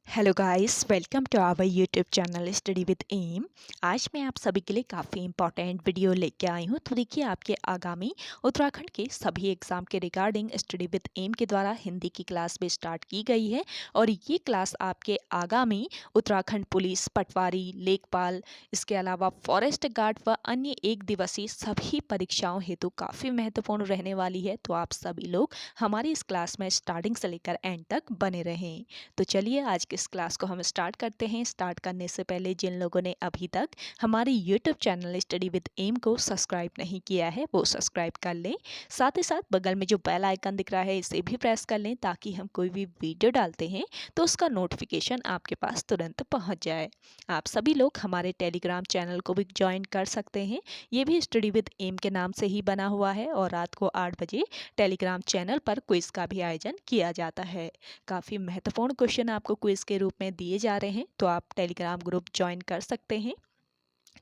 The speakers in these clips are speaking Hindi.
Hello guys, welcome to our YouTube channel study with M. आज मैं आप सभी के लिए काफ़ी इंपॉर्टेंट वीडियो लेके आई हूँ। तो देखिए, आपके आगामी उत्तराखंड के सभी एग्ज़ाम के रिगार्डिंग स्टडी विद एम के द्वारा हिंदी की क्लास भी स्टार्ट की गई है और ये क्लास आपके आगामी उत्तराखंड पुलिस, पटवारी, लेखपाल, इसके अलावा फॉरेस्ट गार्ड व अन्य एक दिवसीय सभी परीक्षाओं हेतु काफ़ी महत्वपूर्ण रहने वाली है। तो आप सभी लोग हमारी इस क्लास में स्टार्टिंग से लेकर एंड तक बने रहें। तो चलिए आज की इस क्लास को हम स्टार्ट करते हैं। स्टार्ट करने से पहले जिन लोगों ने अभी तक हमारे YouTube channel study with M को सब्सक्राइब नहीं किया है वो सब्सक्राइब कर लें। साथ ही साथ बगल में जो बेल आइकन दिख रहा है इसे भी प्रेस कर लें ताकि हम कोई भी वीडियो डालते हैं तो उसका नोटिफिकेशन आपके पास तुरंत पहुंच जाए। आप सभी लोग हमारे टेलीग्राम चैनल को भी ज्वाइन कर सकते हैं। ये भी स्टडी विद एम के नाम से ही बना हुआ है और रात को 8 बजे टेलीग्राम चैनल पर क्विज का भी आयोजन किया जाता है। काफ़ी महत्वपूर्ण क्वेश्चन आपको क्विज के रूप में दिए जा रहे हैं, तो आप टेलीग्राम ग्रुप ज्वाइन कर सकते हैं।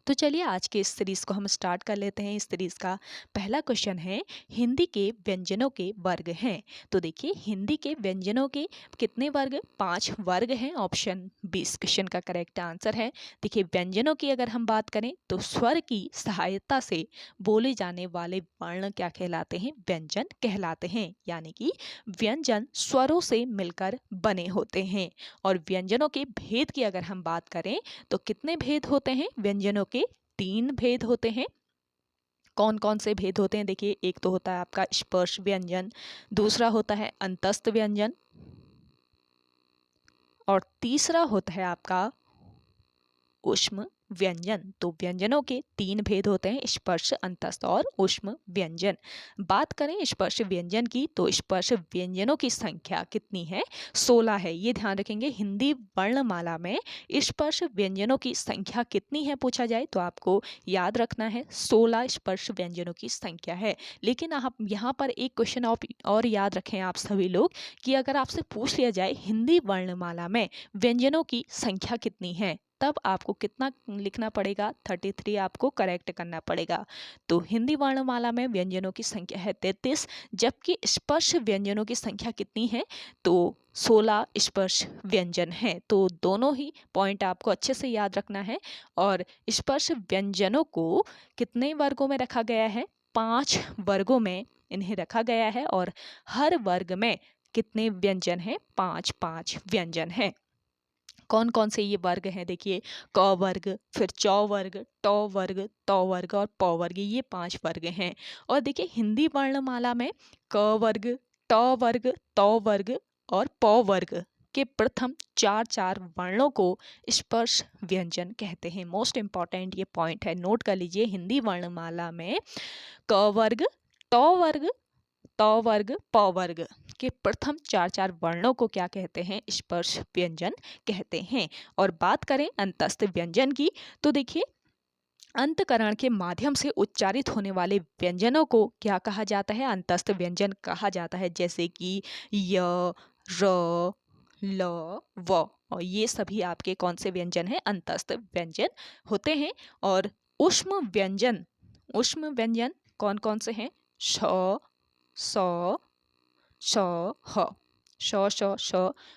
तो चलिए आज के इस सीरीज़ को हम स्टार्ट कर लेते हैं। इस सीरीज़ का पहला क्वेश्चन है, हिंदी के व्यंजनों के वर्ग हैं। तो देखिए, हिंदी के व्यंजनों के कितने वर्ग? 5 वर्ग हैं। ऑप्शन बी इस क्वेश्चन का करेक्ट आंसर है। देखिए, व्यंजनों की अगर हम बात करें तो स्वर की सहायता से बोले जाने वाले वर्ण क्या कहलाते हैं? व्यंजन कहलाते हैं। यानी कि व्यंजन स्वरों से मिलकर बने होते हैं। और व्यंजनों के भेद की अगर हम बात करें तो कितने भेद होते हैं? व्यंजनों के 3 भेद होते हैं। कौन कौन से भेद होते हैं? देखिए, एक तो होता है आपका स्पर्श व्यंजन, दूसरा होता है अंतस्थ व्यंजन और तीसरा होता है आपका ऊष्म व्यंजन। तो व्यंजनों के 3 भेद होते हैं, स्पर्श, अंतस्थ और ऊष्म व्यंजन। बात करें स्पर्श व्यंजन की तो स्पर्श व्यंजनों की संख्या कितनी है? 16 है। ये ध्यान रखेंगे, हिंदी वर्णमाला में स्पर्श व्यंजनों की संख्या कितनी है पूछा जाए तो आपको याद रखना है 16 स्पर्श व्यंजनों की संख्या है। लेकिन आप यहाँ पर एक क्वेश्चन और याद रखें आप सभी लोग कि अगर आपसे पूछ लिया जाए हिंदी वर्णमाला में व्यंजनों की संख्या कितनी है, तब आपको कितना लिखना पड़ेगा? 33 आपको करेक्ट करना पड़ेगा। तो हिंदी वर्णमाला में व्यंजनों की संख्या है 33, जबकि स्पर्श व्यंजनों की संख्या कितनी है? तो 16 स्पर्श व्यंजन हैं। तो दोनों ही पॉइंट आपको अच्छे से याद रखना है। और स्पर्श व्यंजनों को कितने वर्गों में रखा गया है? 5 वर्गों में इन्हें रखा गया है और हर वर्ग में कितने व्यंजन हैं? 5-5 व्यंजन हैं। कौन कौन से ये वर्ग हैं? देखिए, क वर्ग, फिर चौ वर्ग, टौ वर्ग, तौ वर्ग और पौ वर्ग, ये 5 वर्ग हैं। और देखिए, हिंदी वर्णमाला में क वर्ग, टौ वर्ग, तौ वर्ग और पौ वर्ग के प्रथम 4-4 वर्णों को स्पर्श व्यंजन कहते हैं। मोस्ट इंपॉर्टेंट ये पॉइंट है, नोट कर लीजिए। हिंदी वर्णमाला में क वर्ग, टौ वर्ग, तौ वर्ग, पौ वर्ग के प्रथम 4-4 वर्णों को क्या कहते हैं? स्पर्श व्यंजन कहते हैं। और बात करें अंतस्थ व्यंजन की तो देखिए, अंतकरण के माध्यम से उच्चारित होने वाले व्यंजनों को क्या कहा जाता है? अंतस्थ व्यंजन कहा जाता है। जैसे कि य, र, ल, व, और ये सभी आपके कौन से व्यंजन हैं? अंतस्थ व्यंजन होते हैं। और ऊष्म व्यंजन, ऊष्म व्यंजन कौन कौन से हैं? श, स, श, ह, श,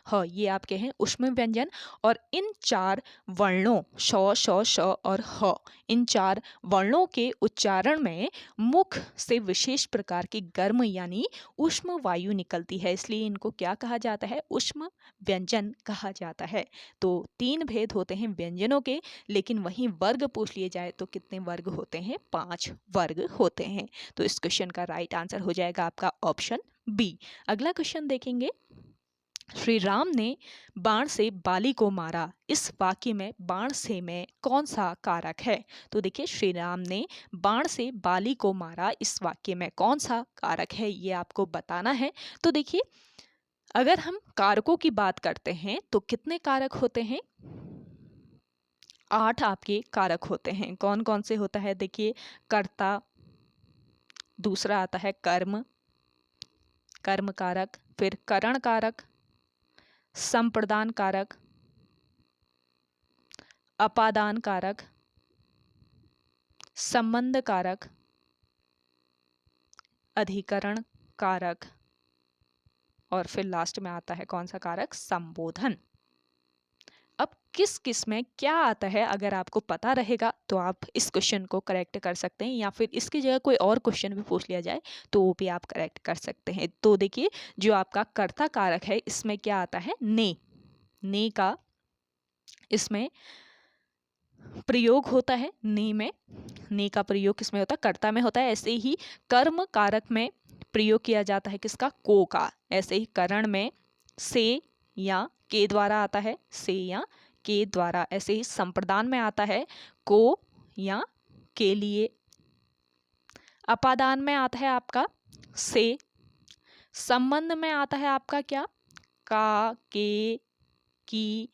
ह, ये आपके हैं ऊष्म व्यंजन। और इन 4 वर्णों श, और ह, इन 4 वर्णों के उच्चारण में मुख से विशेष प्रकार की गर्म यानी ऊष्म वायु निकलती है, इसलिए इनको क्या कहा जाता है? ऊष्म व्यंजन कहा जाता है। तो 3 भेद होते हैं व्यंजनों के, लेकिन वहीं वर्ग पूछ लिए जाए तो कितने वर्ग होते हैं? 5 वर्ग होते हैं। तो इस क्वेश्चन का राइट आंसर हो जाएगा आपका ऑप्शन बी। अगला क्वेश्चन देखेंगे, श्री राम ने बाण से बाली को मारा, इस वाक्य में बाण से में कौन सा कारक है? तो देखिए, श्री राम ने बाण से बाली को मारा, इस वाक्य में कौन सा कारक है, ये आपको बताना है। तो देखिए, अगर हम कारकों की बात करते हैं तो कितने कारक होते हैं? 8 आपके कारक होते हैं। कौन कौन से होता है? देखिए, कर्ता, दूसरा आता है कर्म, कर्म कारक, फिर करण कारक, संप्रदान कारक, अपादान कारक, संबंध कारक, अधिकरण कारक और फिर लास्ट में आता है कौन सा कारक? संबोधन। किस किस में क्या आता है, अगर आपको पता रहेगा तो आप इस क्वेश्चन को करेक्ट कर सकते हैं, या फिर इसकी जगह कोई और क्वेश्चन भी पूछ लिया जाए तो वो भी आप करेक्ट कर सकते हैं। तो देखिए, जो आपका कर्ता कारक है इसमें क्या आता है, ने का इसमें प्रयोग होता है। ने का प्रयोग किसमें होता है, कर्ता में होता है। ऐसे ही कर्म कारक में प्रयोग किया जाता है किसका, को का। ऐसे ही करण में से या के द्वारा आता है, से या के द्वारा। ऐसे ही संप्रदान में आता है को या के लिए। अपादान में आता है आपका से। संबंध में आता है आपका क्या, का, के, की,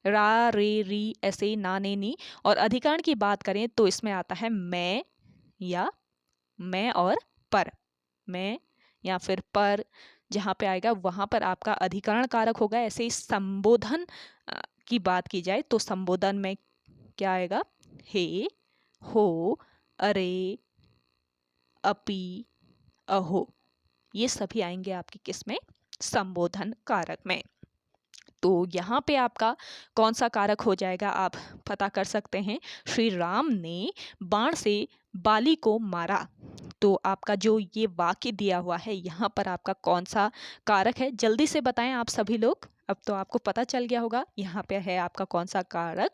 रा, रे, री, ऐसे ही ना, ने, नी। और अधिकरण की बात करें तो इसमें आता है मैं या मैं और पर। मैं या फिर पर जहाँ पे आएगा वहाँ पर आपका अधिकरण कारक होगा। ऐसे ही संबोधन की बात की जाए तो संबोधन में क्या आएगा, हे, हो, अरे, अपी, अहो, ये सभी आएंगे आपके किस में, संबोधन कारक में। तो यहाँ पे आपका कौन सा कारक हो जाएगा, आप पता कर सकते हैं। श्री राम ने बाण से बाली को मारा। तो आपका जो ये वाक्य दिया हुआ है यहाँ पर आपका कौन सा कारक है, जल्दी से बताएं आप सभी लोग। अब तो आपको पता चल गया होगा यहाँ पे है आपका कौन सा कारक,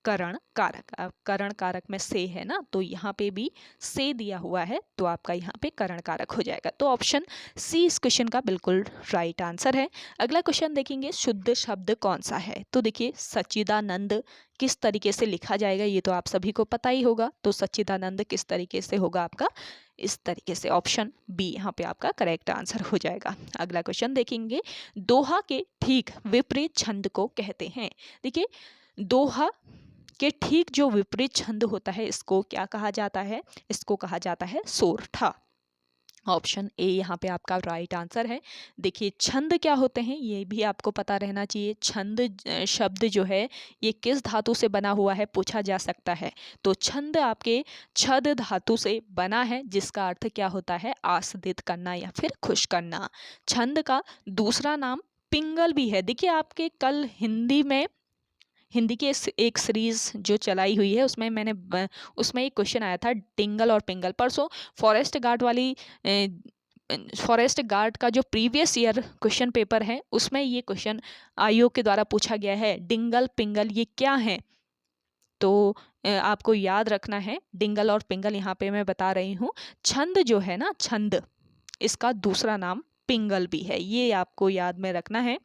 करण कारक। अब करण कारक में से है ना, तो यहाँ पे भी से दिया हुआ है, तो आपका यहाँ पे करण कारक हो जाएगा। तो ऑप्शन सी इस क्वेश्चन का बिल्कुल राइट आंसर है। अगला क्वेश्चन देखेंगे, शुद्ध शब्द कौन सा है। तो देखिए, सच्चिदानंद किस तरीके से लिखा जाएगा ये तो आप सभी को पता ही होगा। तो सच्चिदानंद किस तरीके से होगा आपका, इस तरीके से। ऑप्शन बी यहाँ पे आपका करेक्ट आंसर हो जाएगा। अगला क्वेश्चन देखेंगे, दोहा के ठीक विपरीत छंद को कहते हैं। देखिए, दोहा के ठीक जो विपरीत छंद होता है इसको क्या कहा जाता है, इसको कहा जाता है सोरठा। ऑप्शन ए यहाँ पे आपका राइट आंसर है। देखिए, छंद क्या होते हैं ये भी आपको पता रहना चाहिए। छंद शब्द जो है ये किस धातु से बना हुआ है पूछा जा सकता है। तो छंद आपके छद धातु से बना है, जिसका अर्थ क्या होता है, आस्वादित करना या फिर खुश करना। छंद का दूसरा नाम पिंगल भी है। देखिए, आपके कल हिंदी की एक सीरीज जो चलाई हुई है उसमें एक क्वेश्चन आया था टिंगल और पिंगल। परसों फॉरेस्ट गार्ड का जो प्रीवियस ईयर क्वेश्चन पेपर है उसमें ये क्वेश्चन आयोग के द्वारा पूछा गया है, डिंगल पिंगल ये क्या है। तो आपको याद रखना है डिंगल और पिंगल। यहाँ पे मैं बता रही हूँ, छंद जो है ना, छंद इसका दूसरा नाम पिंगल भी है, ये आपको याद में रखना है।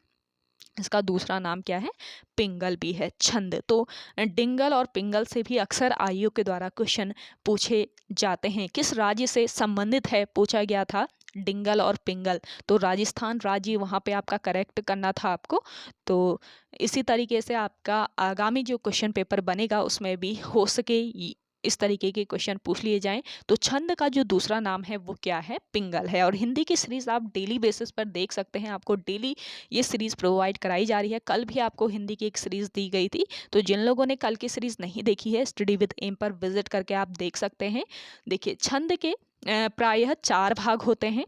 इसका दूसरा नाम क्या है, पिंगल भी है छंद। तो डिंगल और पिंगल से भी अक्सर आयोग के द्वारा क्वेश्चन पूछे जाते हैं। किस राज्य से संबंधित है पूछा गया था डिंगल और पिंगल, तो राजस्थान राज्य वहाँ पे आपका करेक्ट करना था आपको। तो इसी तरीके से आपका आगामी जो क्वेश्चन पेपर बनेगा उसमें भी हो सके इस तरीके के क्वेश्चन पूछ लिए जाएं। तो छंद का जो दूसरा नाम है वो क्या है, पिंगल है। और हिंदी की सीरीज आप डेली बेसिस पर देख सकते हैं, आपको डेली ये सीरीज प्रोवाइड कराई जा रही है। कल भी आपको हिंदी की एक सीरीज दी गई थी, तो जिन लोगों ने कल की सीरीज नहीं देखी है स्टडी विद एम पर विजिट करके आप देख सकते हैं। देखिए, छंद के प्रायः 4 भाग होते हैं।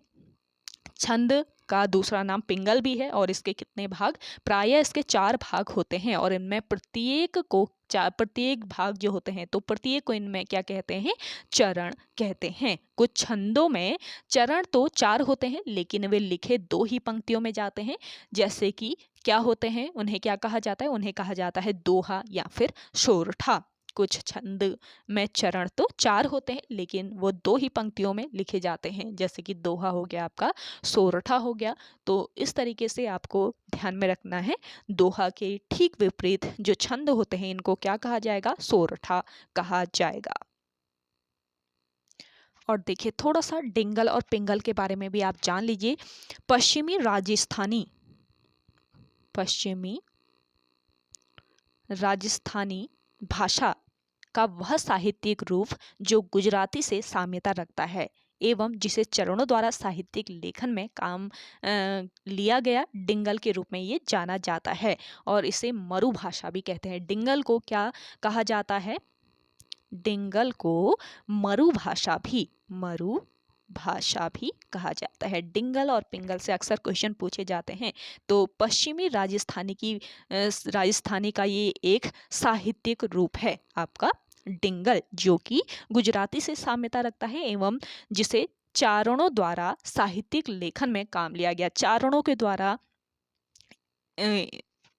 छंद का दूसरा नाम पिंगल भी है और इसके कितने भाग, प्रायः इसके 4 भाग होते हैं। और इनमें प्रत्येक भाग जो होते हैं तो प्रत्येक को इनमें क्या कहते हैं, चरण कहते हैं। कुछ छंदों में चरण तो 4 होते हैं लेकिन वे लिखे 2 ही पंक्तियों में जाते हैं। जैसे कि क्या होते हैं, उन्हें क्या कहा जाता है, उन्हें कहा जाता है दोहा या फिर सोरठा। कुछ छंद में चरण तो 4 होते हैं लेकिन वो 2 ही पंक्तियों में लिखे जाते हैं, जैसे कि दोहा हो गया आपका, सोरठा हो गया। तो इस तरीके से आपको ध्यान में रखना है, दोहा के ठीक विपरीत जो छंद होते हैं इनको क्या कहा जाएगा, सोरठा कहा जाएगा। और देखिए, थोड़ा सा डिंगल और पिंगल के बारे में भी आप जान लीजिए। पश्चिमी राजस्थानी भाषा का वह साहित्यिक रूप जो गुजराती से साम्यता रखता है एवं जिसे चरणों द्वारा साहित्यिक लेखन में काम लिया गया, डिंगल के रूप में ये जाना जाता है। और इसे मरु भाषा भी कहते हैं। डिंगल को क्या कहा जाता है, डिंगल को मरु भाषा भी कहा जाता है। डिंगल और पिंगल से अक्सर क्वेश्चन पूछे जाते हैं। तो पश्चिमी राजस्थानी का ये एक साहित्यिक रूप है आपका डिंगल, जो कि गुजराती से साम्यता रखता है एवं जिसे चारणों द्वारा साहित्यिक लेखन में काम लिया गया। चारणों के द्वारा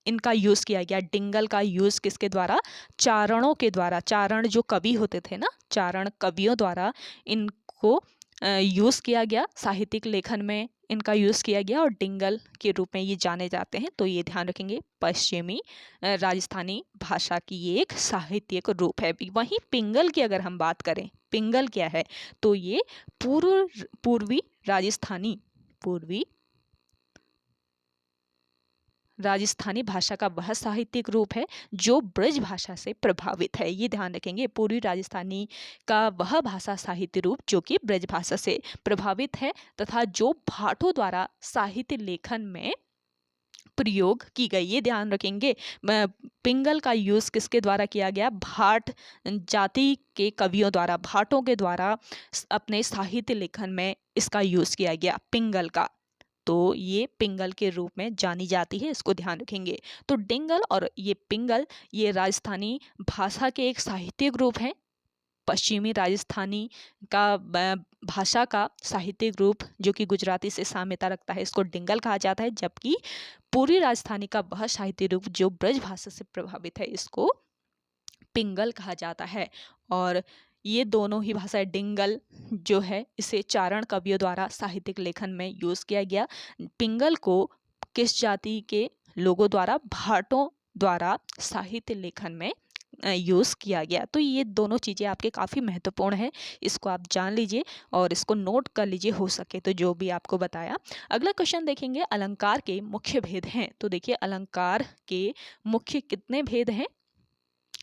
इनका यूज किया गया। डिंगल का यूज किसके द्वारा? चारणों के द्वारा। चारण जो कवि होते थे ना, चारण कवियों द्वारा इनको यूज किया गया, साहित्यिक लेखन में इनका यूज किया गया और डिंगल के रूप में ये जाने जाते हैं। तो ये ध्यान रखेंगे, पश्चिमी राजस्थानी भाषा की ये एक साहित्यिक रूप है। वहीं पिंगल की अगर हम बात करें, पिंगल क्या है? तो ये पूर्वी राजस्थानी भाषा का वह साहित्यिक रूप है जो ब्रज भाषा से प्रभावित है। ये ध्यान रखेंगे, पूर्वी राजस्थानी का वह भाषा साहित्य रूप जो कि ब्रज भाषा से प्रभावित है तथा जो भाटों द्वारा साहित्य लेखन में प्रयोग की गई। ये ध्यान रखेंगे, पिंगल का यूज किसके द्वारा किया गया? भाट जाति के कवियों द्वारा, भाटों के द्वारा अपने साहित्य लेखन में इसका यूज किया गया पिंगल का। तो ये पिंगल के रूप में जानी जाती है, इसको ध्यान रखेंगे। तो डिंगल और ये पिंगल ये राजस्थानी भाषा के एक साहित्यिक रूप हैं। पश्चिमी राजस्थानी का भाषा का साहित्यिक रूप जो कि गुजराती से साम्यता रखता है, इसको डिंगल कहा जाता है। जबकि पूर्वी राजस्थानी का वह साहित्य रूप जो ब्रज भाषा से प्रभावित है, इसको पिंगल कहा जाता है। और ये दोनों ही भाषाएं, डिंगल जो है इसे चारण कवियों द्वारा साहित्यिक लेखन में यूज किया गया। पिंगल को किस जाति के लोगों द्वारा? भाटों द्वारा साहित्य लेखन में यूज किया गया। तो ये दोनों चीज़ें आपके काफ़ी महत्वपूर्ण है, इसको आप जान लीजिए और इसको नोट कर लीजिए हो सके तो, जो भी आपको बताया। अगला क्वेश्चन देखेंगे, अलंकार के मुख्य भेद हैं। तो देखिए, अलंकार के मुख्य कितने भेद हैं?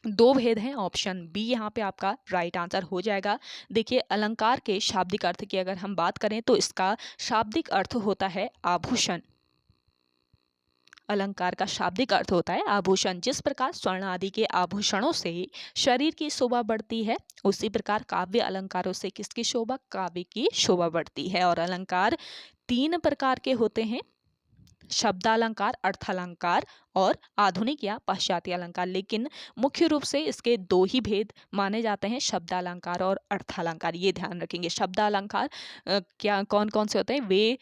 2 भेद हैं। ऑप्शन बी यहाँ पे आपका राइट आंसर हो जाएगा। देखिए, अलंकार के शाब्दिक अर्थ की अगर हम बात करें तो इसका शाब्दिक अर्थ होता है आभूषण। अलंकार का शाब्दिक अर्थ होता है आभूषण। जिस प्रकार स्वर्ण आदि के आभूषणों से शरीर की शोभा बढ़ती है, उसी प्रकार काव्य अलंकारों से किसकी शोभा? काव्य की शोभा बढ़ती है। और अलंकार 3 प्रकार के होते हैं, शब्दालंकार, अर्थालंकार और आधुनिक या पाश्चात्य अलंकार। लेकिन मुख्य रूप से इसके 2 ही भेद माने जाते हैं, शब्दालंकार और अर्थालंकार। ये ध्यान रखेंगे। शब्दालंकार क्या कौन कौन से होते हैं? वे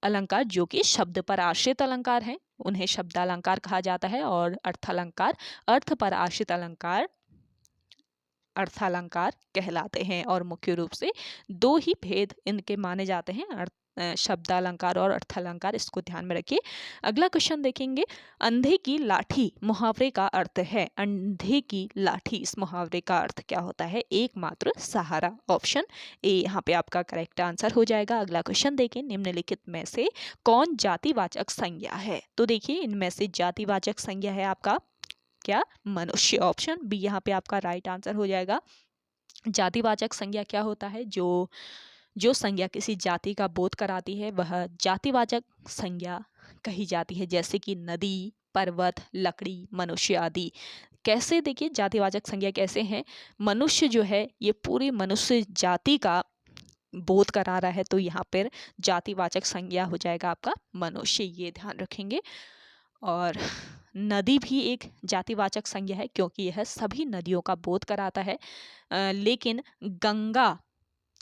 अलंकार जो कि शब्द पर आश्रित अलंकार हैं, उन्हें शब्दालंकार कहा जाता है। और अर्थालंकार अर्थ पर आश्रित अलंकार अर्थालंकार कहलाते हैं। और मुख्य रूप से 2 ही भेद इनके माने जाते हैं, शब्दालंकार और अर्थालंकार, इसको ध्यान में रखिए। अगला क्वेश्चन देखेंगे, अंधे की लाठी मुहावरे का अर्थ है। अंधे की लाठी, इस मुहावरे का अर्थ क्या होता है? एकमात्र सहारा। ऑप्शन ए यहाँ पे आपका करेक्ट आंसर हो जाएगा। अगला क्वेश्चन देखें, निम्नलिखित में से कौन जातिवाचक संज्ञा है? तो देखिए, इनमें से जातिवाचक संज्ञा है आपका क्या? मनुष्य। ऑप्शन बी यहाँ पे आपका राइट आंसर हो जाएगा। जातिवाचक संज्ञा क्या होता है? जो संज्ञा किसी जाति का बोध कराती है वह जातिवाचक संज्ञा कही जाती है, जैसे कि नदी, पर्वत, लकड़ी, मनुष्य आदि। कैसे? देखिए, जातिवाचक संज्ञा कैसे हैं? मनुष्य जो है ये पूरी मनुष्य जाति का बोध करा रहा है, तो यहाँ पर जातिवाचक संज्ञा हो जाएगा आपका मनुष्य। ये ध्यान रखेंगे। और नदी भी एक जातिवाचक संज्ञा है क्योंकि यह सभी नदियों का बोध कराता है। लेकिन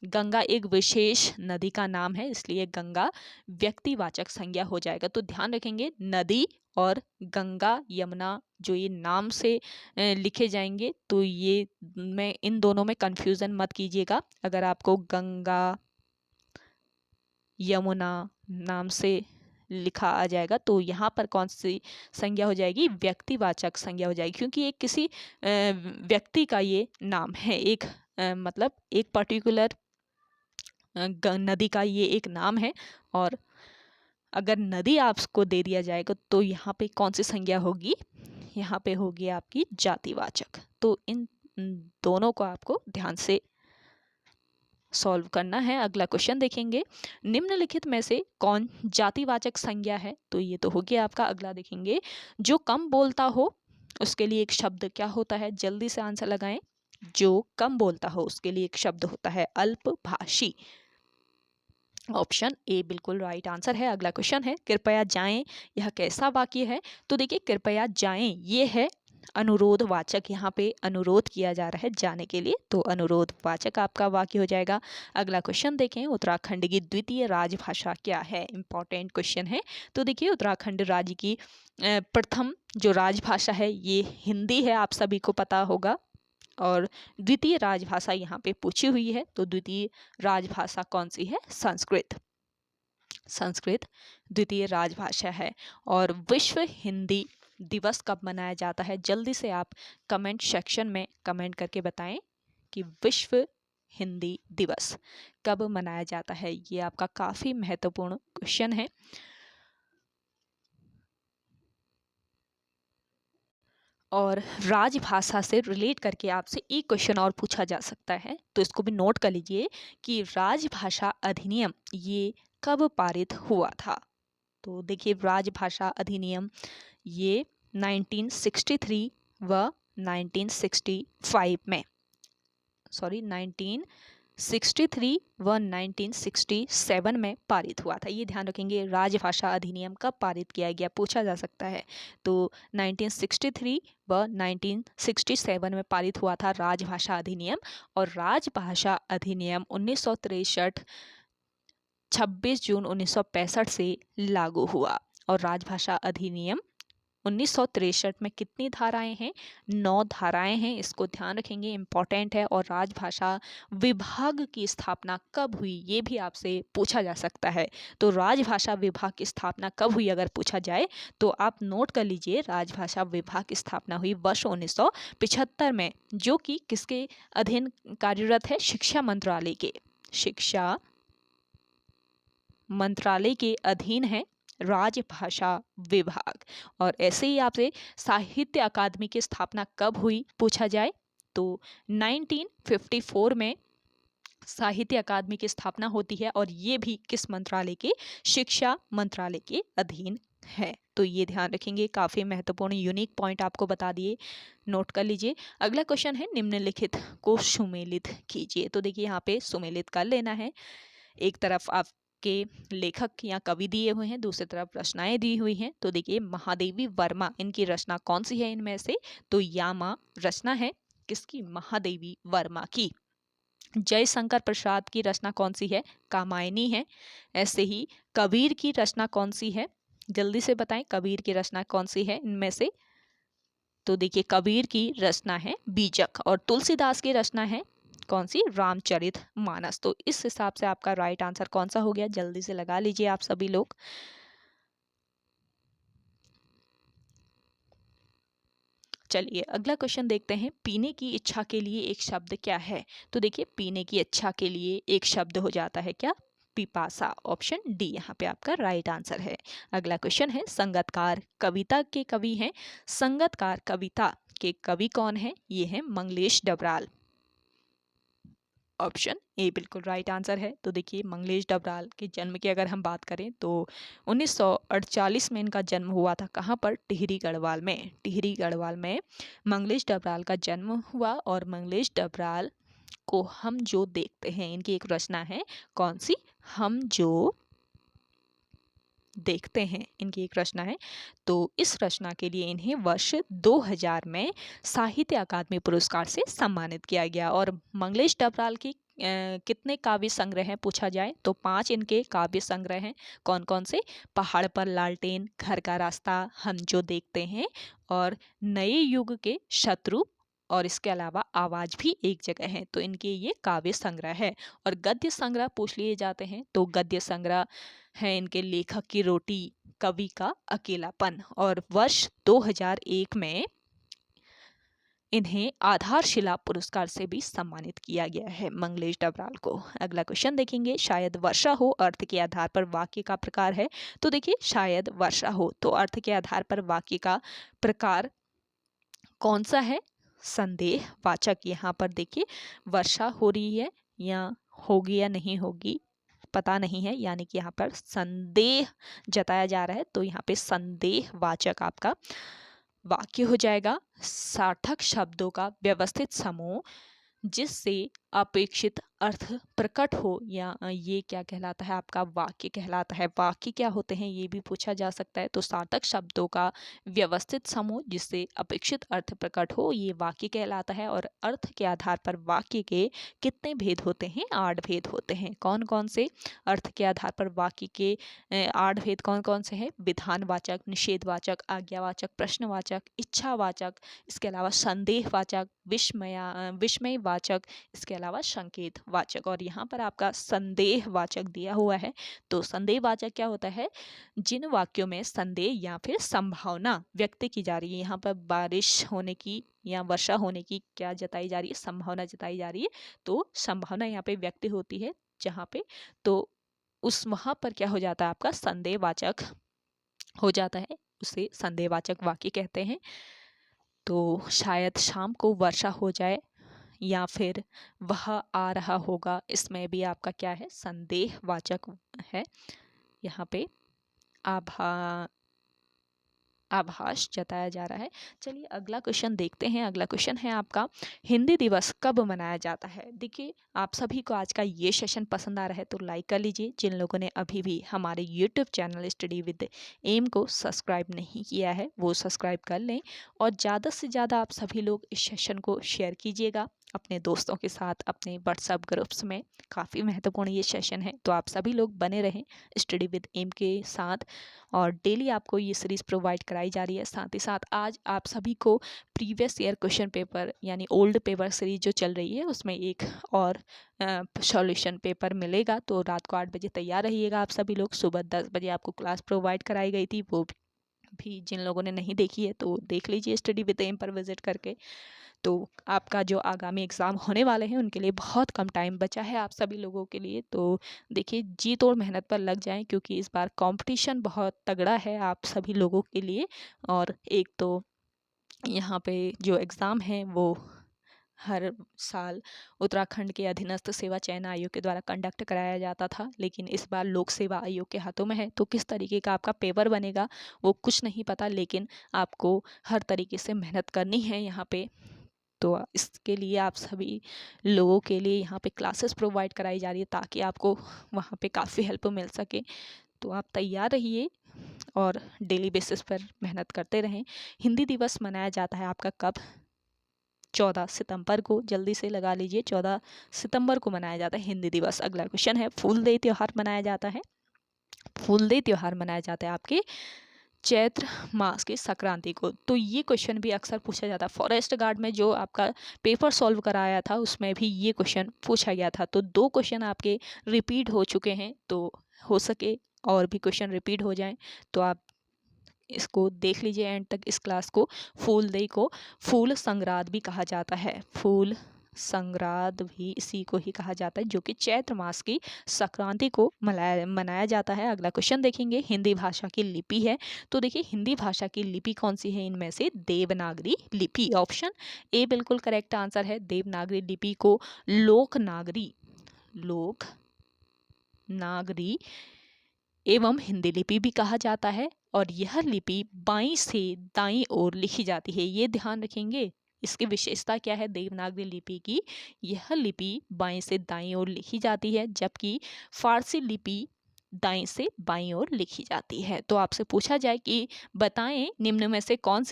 गंगा एक विशेष नदी का नाम है, इसलिए गंगा व्यक्तिवाचक संज्ञा हो जाएगा। तो ध्यान रखेंगे, नदी और गंगा, यमुना जो ये नाम से लिखे जाएंगे, तो ये मैं इन दोनों में कंफ्यूजन मत कीजिएगा। अगर आपको गंगा, यमुना नाम से लिखा आ जाएगा तो यहाँ पर कौन सी संज्ञा हो जाएगी? व्यक्तिवाचक संज्ञा हो जाएगी, क्योंकि एक किसी व्यक्ति का ये नाम है, एक मतलब एक पर्टिकुलर नदी का ये एक नाम है। और अगर नदी आपको दे दिया जाएगा तो यहाँ पे कौन सी संज्ञा होगी? यहाँ पे होगी आपकी जातिवाचक। तो इन दोनों को आपको ध्यान से सॉल्व करना है। अगला क्वेश्चन देखेंगे, निम्नलिखित में से कौन जातिवाचक संज्ञा है? तो ये तो हो गया आपका। अगला देखेंगे, जो कम बोलता हो उसके लिए एक शब्द क्या होता है? जल्दी से आंसर लगाएं। जो कम बोलता हो उसके लिए एक शब्द होता है अल्पभाषी। ऑप्शन ए बिल्कुल राइट आंसर है। अगला क्वेश्चन है कृपया जाएं, यह कैसा वाक्य है? तो देखिए कृपया जाएं ये है अनुरोध वाचक, यहाँ पे अनुरोध किया जा रहा है जाने के लिए, तो अनुरोध वाचक आपका वाक्य हो जाएगा। अगला क्वेश्चन देखें, उत्तराखंड की द्वितीय राजभाषा क्या है? इंपॉर्टेंट क्वेश्चन है। तो देखिए उत्तराखंड राज्य की प्रथम जो राजभाषा है ये हिंदी है, आप सभी को पता होगा। और द्वितीय राजभाषा यहाँ पे पूछी हुई है, तो द्वितीय राजभाषा कौन सी है? संस्कृत। संस्कृत द्वितीय राजभाषा है। और विश्व हिंदी दिवस कब मनाया जाता है? जल्दी से आप कमेंट सेक्शन में कमेंट करके बताएं कि विश्व हिंदी दिवस कब मनाया जाता है। ये आपका काफ़ी महत्वपूर्ण क्वेश्चन है। और राजभाषा से रिलेट करके आपसे एक क्वेश्चन और पूछा जा सकता है, तो इसको भी नोट कर लीजिए कि राजभाषा अधिनियम ये कब पारित हुआ था? तो देखिए राजभाषा अधिनियम ये 1963 व 1965 में, 1963 व 1967 में पारित हुआ था। ये ध्यान रखेंगे, राजभाषा अधिनियम कब पारित किया गया पूछा जा सकता है। तो 1963 व 1967 में पारित हुआ था राजभाषा अधिनियम। और राजभाषा अधिनियम 1963 26 जून 1965 से लागू हुआ। और राजभाषा अधिनियम 1963 में कितनी धाराएं हैं? 9 धाराएं हैं, इसको ध्यान रखेंगे, इंपॉर्टेंट है। और राजभाषा विभाग की स्थापना कब हुई ये भी आपसे पूछा जा सकता है। तो राजभाषा विभाग की स्थापना कब हुई अगर पूछा जाए तो आप नोट कर लीजिए, राजभाषा विभाग की स्थापना हुई वर्ष 1975 में, जो कि किसके अधीन कार्यरत है? शिक्षा मंत्रालय के, शिक्षा मंत्रालय के अधीन है राजभाषा विभाग। और ऐसे ही आपसे साहित्य अकादमी की स्थापना कब हुई पूछा जाए तो 1954 में साहित्य अकादमी की स्थापना होती है। और ये भी किस मंत्रालय के? शिक्षा मंत्रालय के अधीन है। तो ये ध्यान रखेंगे, काफ़ी महत्वपूर्ण यूनिक पॉइंट आपको बता दिए, नोट कर लीजिए। अगला क्वेश्चन है निम्नलिखित को सुमेलित कीजिए। तो देखिए यहाँ पे सुमेलित कर लेना है। एक तरफ आप के लेखक या कवि दिए हुए हैं, दूसरी तरफ रचनाएं दी हुई हैं। तो देखिए महादेवी वर्मा, इनकी रचना कौन सी है इनमें से? तो यामा रचना है किसकी? महादेवी वर्मा की। जयशंकर प्रसाद की रचना कौन सी है? कामायनी है। ऐसे ही कबीर की रचना कौन सी है? जल्दी से बताएं, कबीर की रचना कौन सी है इनमें से? तो देखिए कबीर की रचना है बीजक। और तुलसीदास की रचना है कौन सी? रामचरित मानस। तो इस हिसाब से आपका राइट आंसर कौन सा हो गया? जल्दी से लगा लीजिए आप सभी लोग। चलिए अगला क्वेश्चन देखते हैं, पीने की इच्छा के लिए एक शब्द क्या है? तो देखिए पीने की इच्छा के लिए एक शब्द हो जाता है क्या? पिपासा। ऑप्शन डी यहाँ पे आपका राइट आंसर है। अगला क्वेश्चन है, संगतकार कविता के कवि हैं, संगतकार कविता के कवि कौन है? ये है मंगलेश डबराल। ऑप्शन ए बिल्कुल राइट आंसर है। तो देखिए मंगलेश डबराल के जन्म की अगर हम बात करें तो 1948 में इनका जन्म हुआ था। कहाँ पर? टिहरी गढ़वाल में। टिहरी गढ़वाल में मंगलेश डबराल का जन्म हुआ। और मंगलेश डबराल को हम जो देखते हैं, इनकी एक रचना है कौन सी? हम जो देखते हैं, इनकी एक रचना है। तो इस रचना के लिए इन्हें वर्ष 2000 में साहित्य अकादमी पुरस्कार से सम्मानित किया गया। और मंगलेश डबराल की कितने काव्य संग्रह हैं पूछा जाए तो 5 इनके काव्य संग्रह हैं। कौन कौन से? पहाड़ पर लालटेन, घर का रास्ता, हम जो देखते हैं, और नए युग के शत्रु, और इसके अलावा आवाज भी एक जगह है। तो इनके ये काव्य संग्रह है। और गद्य संग्रह पूछ लिए जाते हैं तो गद्य संग्रह है इनके लेखक की रोटी, कवि का अकेलापन। और वर्ष 2001 में इन्हें आधारशिला पुरस्कार से भी सम्मानित किया गया है मंगलेश डबराल को। अगला क्वेश्चन देखेंगे, शायद वर्षा हो अर्थ के आधार पर वाक्य का प्रकार है। तो देखिए शायद वर्षा हो, तो अर्थ के आधार पर वाक्य का प्रकार कौन सा है? संदेह वाचक। यहाँ पर देखिए वर्षा हो रही है या होगी या नहीं होगी पता नहीं है, यानी कि यहाँ पर संदेह जताया जा रहा है। तो यहाँ पे संदेह वाचक आपका वाक्य हो जाएगा। सार्थक शब्दों का व्यवस्थित समूह जिससे अपेक्षित अर्थ प्रकट हो, या ये क्या कहलाता है आपका वाक्य कहलाता है। वाक्य क्या होते हैं ये भी पूछा जा सकता है। तो सार्थक शब्दों का व्यवस्थित समूह जिससे अपेक्षित अर्थ प्रकट हो, ये वाक्य कहलाता है। और अर्थ के आधार पर वाक्य के कितने भेद होते हैं? 8 भेद होते हैं। कौन कौन से? अर्थ के आधार पर वाक्य के 8 भेद कौन कौन से हैं? विधानवाचक, निषेधवाचक, आज्ञावाचक, प्रश्नवाचक, इच्छावाचक, इसके अलावा संदेहवाचक, विस्मयवाचक, इसके अलावा संकेत वाचक। और यहाँ पर आपका संदेहवाचक दिया हुआ है। तो संदेहवाचक क्या होता है? जिन वाक्यों में संदेह या फिर संभावना व्यक्त की जा रही है। यहाँ पर बारिश होने की या वर्षा होने की क्या जताई जा रही है? संभावना जताई जा रही है। तो संभावना यहाँ पे व्यक्त होती है जहाँ पे, तो उस वहाँ पर क्या हो जाता है आपका? संदेहवाचक हो जाता है, उसे संदेहवाचक वाक्य कहते हैं। तो शायद शाम को वर्षा हो जाए, या फिर वह आ रहा होगा, इसमें भी आपका क्या है? संदेहवाचक है। यहाँ पे आभास जताया जा रहा है। चलिए अगला क्वेश्चन देखते हैं। अगला क्वेश्चन है आपका, हिंदी दिवस कब मनाया जाता है? देखिए आप सभी को आज का ये सेशन पसंद आ रहा है तो लाइक कर लीजिए। जिन लोगों ने अभी भी हमारे YouTube channel study with M को सब्सक्राइब नहीं किया है वो सब्सक्राइब कर लें, और ज़्यादा से ज़्यादा आप सभी लोग इस सेशन को शेयर कीजिएगा अपने दोस्तों के साथ, अपने व्हाट्सएप ग्रुप्स में। काफ़ी महत्वपूर्ण ये सेशन है, तो आप सभी लोग बने रहें स्टडी विद एम के साथ। और डेली आपको ये सीरीज़ प्रोवाइड कराई जा रही है। साथ ही साथ आज आप सभी को प्रीवियस ईयर क्वेश्चन पेपर यानी ओल्ड पेपर सीरीज जो चल रही है उसमें एक और सॉल्यूशन पेपर मिलेगा। तो रात को 8 बजे तैयार रहिएगा आप सभी लोग। सुबह 10 बजे आपको क्लास प्रोवाइड कराई गई थी, वो भी जिन लोगों ने नहीं देखी है तो देख लीजिए स्टडी विद एम पर विजिट करके। तो आपका जो आगामी एग्ज़ाम होने वाले हैं उनके लिए बहुत कम टाइम बचा है आप सभी लोगों के लिए। तो देखिए जी तोड़ मेहनत पर लग जाएं, क्योंकि इस बार कंपटीशन बहुत तगड़ा है आप सभी लोगों के लिए। और एक तो यहाँ पे जो एग्ज़ाम है वो हर साल उत्तराखंड के अधीनस्थ सेवा चयन आयोग के द्वारा कंडक्ट कराया जाता था, लेकिन इस बार लोक सेवा आयोग के हाथों में है। तो किस तरीके का आपका पेपर बनेगा वो कुछ नहीं पता, लेकिन आपको हर तरीके से मेहनत करनी है यहाँ पे। तो इसके लिए आप सभी लोगों के लिए यहाँ पे क्लासेस प्रोवाइड कराई जा रही है ताकि आपको वहाँ पे काफ़ी हेल्प मिल सके। तो आप तैयार रहिए और डेली बेसिस पर मेहनत करते रहें। हिंदी दिवस मनाया जाता है आपका कब? 14 सितंबर को। जल्दी से लगा लीजिए, 14 सितंबर को मनाया जाता है हिंदी दिवस। अगला क्वेश्चन है, फूलदेई त्यौहार मनाया जाता है। फूलदेई त्यौहार मनाया जाता है आपके चैत्र मास की संक्रांति को। तो ये क्वेश्चन भी अक्सर पूछा जाता है। फॉरेस्ट गार्ड में जो आपका पेपर सॉल्व कराया था उसमें भी ये क्वेश्चन पूछा गया था। तो 2 क्वेश्चन आपके रिपीट हो चुके हैं, तो हो सके और भी क्वेश्चन रिपीट हो जाएं तो आप इसको देख लीजिए एंड तक इस क्लास को। फूलदेई को फूल संग्राद भी कहा जाता है। फूल संग्राद भी इसी को ही कहा जाता है, जो कि चैत्र मास की संक्रांति को मनाया जाता है। अगला क्वेश्चन देखेंगे, हिंदी भाषा की लिपि है। तो देखिए हिंदी भाषा की लिपि कौन सी है? इनमें से देवनागरी लिपि। ऑप्शन ए बिल्कुल करेक्ट आंसर है। देवनागरी लिपि को लोकनागरी एवं हिंदी लिपि भी कहा जाता है। और यह लिपि बाईं से दाईं ओर लिखी जाती है। ये ध्यान रखेंगे, इसकी विशेषता क्या है देवनागरी लिपि की? यह लिपि बाईं से दाईं ओर लिखी जाती है, जबकि फारसी लिपि दाईं से बाईं ओर लिखी जाती है। तो आपसे पूछा जाए कि बताएं निम्न में से कौन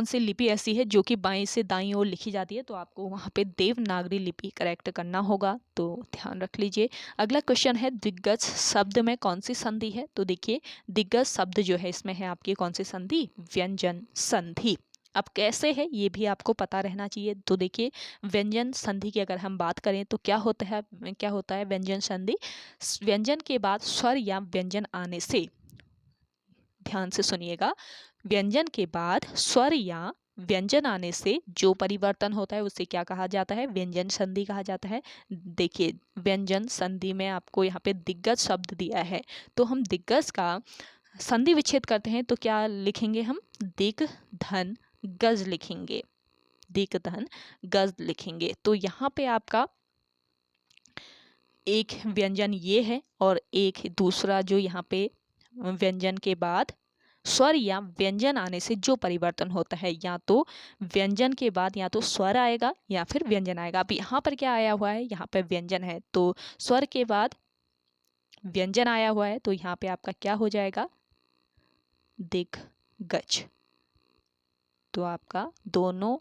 सी लिपि ऐसी है जो कि बाईं से दाईं ओर लिखी जाती है, तो आपको वहाँ पे देवनागरी लिपि करेक्ट करना होगा। तो ध्यान रख लीजिए। अगला क्वेश्चन है, दिग्गज शब्द में कौन सी संधि है? तो देखिए दिग्गज शब्द जो है इसमें है आपकी कौन सी संधि? व्यंजन संधि। अब कैसे है ये भी आपको पता रहना चाहिए। तो देखिए व्यंजन संधि की अगर हम बात करें तो क्या होता है व्यंजन संधि? व्यंजन के बाद स्वर या व्यंजन आने से, ध्यान से सुनिएगा, व्यंजन के बाद स्वर या व्यंजन आने से जो परिवर्तन होता है उसे क्या कहा जाता है? व्यंजन संधि कहा जाता है। देखिए व्यंजन संधि में आपको यहाँ पे दिग्गज शब्द दिया है, तो हम दिग्गज का संधि विच्छेद करते हैं तो क्या लिखेंगे हम? दिग धन गज लिखेंगे। दिग धन गज लिखेंगे। तो यहाँ पे आपका एक व्यंजन ये है और एक दूसरा जो यहाँ पे व्यंजन के बाद स्वर या व्यंजन आने से जो परिवर्तन होता है, या तो व्यंजन के बाद या तो स्वर आएगा या फिर व्यंजन आएगा। अब यहाँ पर क्या आया हुआ है, यहाँ पे व्यंजन है, तो स्वर के बाद व्यंजन आया हुआ है, तो यहाँ पे आपका क्या हो जाएगा, दिग्गज। तो आपका दोनों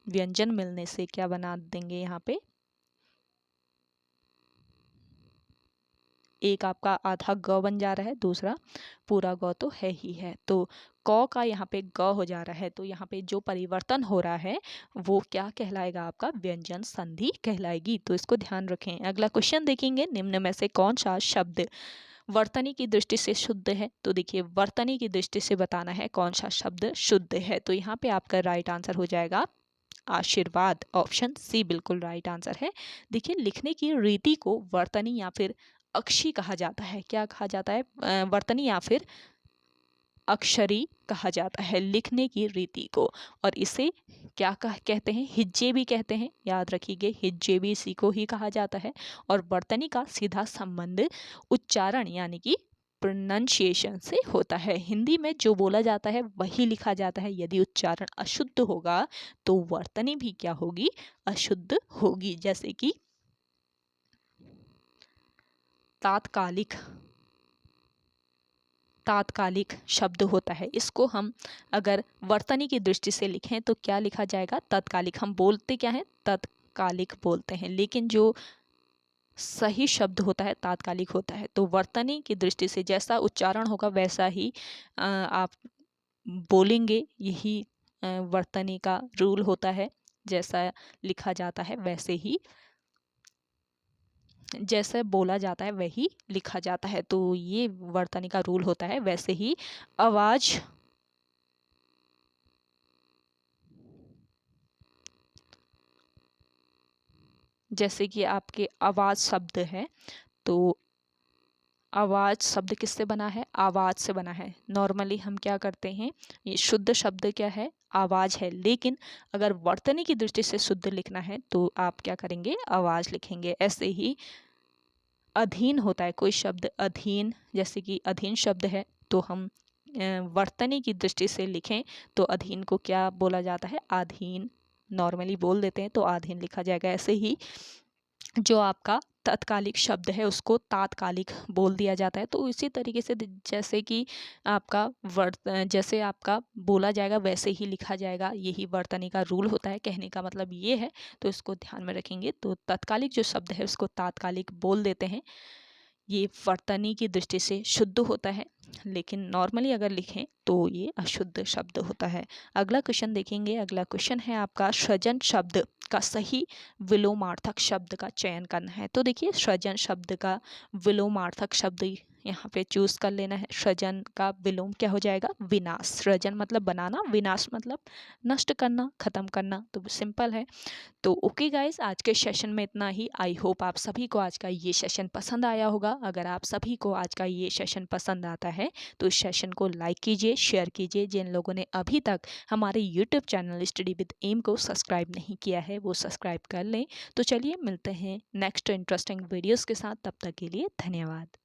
व्यंजन मिलने से क्या बना देंगे, यहाँ पे एक आपका आधा ग बन जा रहा है, दूसरा पूरा ग तो है ही है, तो क का यहाँ पे ग हो जा रहा है, तो यहाँ पे जो परिवर्तन हो रहा है वो क्या कहलाएगा, आपका व्यंजन संधि कहलाएगी। तो इसको ध्यान रखें। अगला क्वेश्चन देखेंगे, निम्न में से कौन सा शब्द वर्तनी की दृष्टि से शुद्ध है। तो देखिए, वर्तनी की दृष्टि से बताना है कौन सा शब्द शुद्ध है। तो यहाँ पे आपका राइट आंसर हो जाएगा आशीर्वाद, ऑप्शन सी बिल्कुल राइट आंसर है। देखिए, लिखने की रीति को वर्तनी या फिर अक्षी कहा जाता है। क्या कहा जाता है, वर्तनी या फिर अक्षरी कहा जाता है लिखने की रीति को, और इसे क्या कहते हैं, हिज्जे भी कहते हैं। याद रखिए, हिज्जे भी इसी को ही कहा जाता है। और वर्तनी का सीधा संबंध उच्चारण यानी कि प्रोनंसिएशन से होता है। हिंदी में जो बोला जाता है वही लिखा जाता है। यदि उच्चारण अशुद्ध होगा तो वर्तनी भी क्या होगी, अशुद्ध होगी। जैसे कि तात्कालिक, तात्कालिक शब्द होता है, इसको हम अगर वर्तनी की दृष्टि से लिखें तो क्या लिखा जाएगा, तत्कालिक। हम बोलते क्या है, तत्कालिक बोलते हैं, लेकिन जो सही शब्द होता है तात्कालिक होता है। तो वर्तनी की दृष्टि से जैसा उच्चारण होगा वैसा ही आप बोलेंगे, यही वर्तनी का रूल होता है। जैसा लिखा जाता है वैसे ही, जैसे बोला जाता है वही लिखा जाता है। तो ये वर्तनी का रूल होता है। वैसे ही आवाज, जैसे कि आपके आवाज शब्द है, तो आवाज शब्द किससे बना है, आवाज से बना है। नॉर्मली हम क्या करते हैं, ये शुद्ध शब्द क्या है, आवाज है, लेकिन अगर वर्तनी की दृष्टि से शुद्ध लिखना है तो आप क्या करेंगे, आवाज लिखेंगे। ऐसे ही अधीन होता है, कोई शब्द अधीन, जैसे कि अधीन शब्द है, तो हम वर्तनी की दृष्टि से लिखें तो अधीन को क्या बोला जाता है, अधीन नॉर्मली बोल देते हैं, तो अधीन लिखा जाएगा। ऐसे ही जो आपका तत्कालिक शब्द है उसको तात्कालिक बोल दिया जाता है। तो इसी तरीके से जैसे कि आपका जैसे आपका बोला जाएगा वैसे ही लिखा जाएगा, यही वर्तनी का रूल होता है। कहने का मतलब ये है, तो इसको ध्यान में रखेंगे। तो तत्कालिक जो शब्द है उसको तात्कालिक बोल देते हैं, ये वर्तनी की दृष्टि से शुद्ध होता है, लेकिन नॉर्मली अगर लिखें तो ये अशुद्ध शब्द होता है। अगला क्वेश्चन देखेंगे। अगला क्वेश्चन है आपका, सृजन शब्द का सही विलोमार्थक शब्द का चयन करना है। तो देखिए, सृजन शब्द का विलोमार्थक शब्द यहाँ पे चूज कर लेना है। सृजन का विलोम क्या हो जाएगा, विनाश। सृजन मतलब बनाना, विनाश मतलब नष्ट करना, खत्म करना। तो सिंपल है। तो ओके गाइस, आज के सेशन में इतना ही। आई होप आप सभी को आज का ये सेशन पसंद आया होगा। अगर आप सभी को आज का ये सेशन पसंद आता है तो इस सेशन को लाइक कीजिए, शेयर कीजिए। जिन लोगों ने अभी तक हमारे YouTube channel study with M को सब्सक्राइब नहीं किया है वो सब्सक्राइब कर लें। तो चलिए मिलते हैं नेक्स्ट इंटरेस्टिंग वीडियोज़ के साथ, तब तक के लिए धन्यवाद।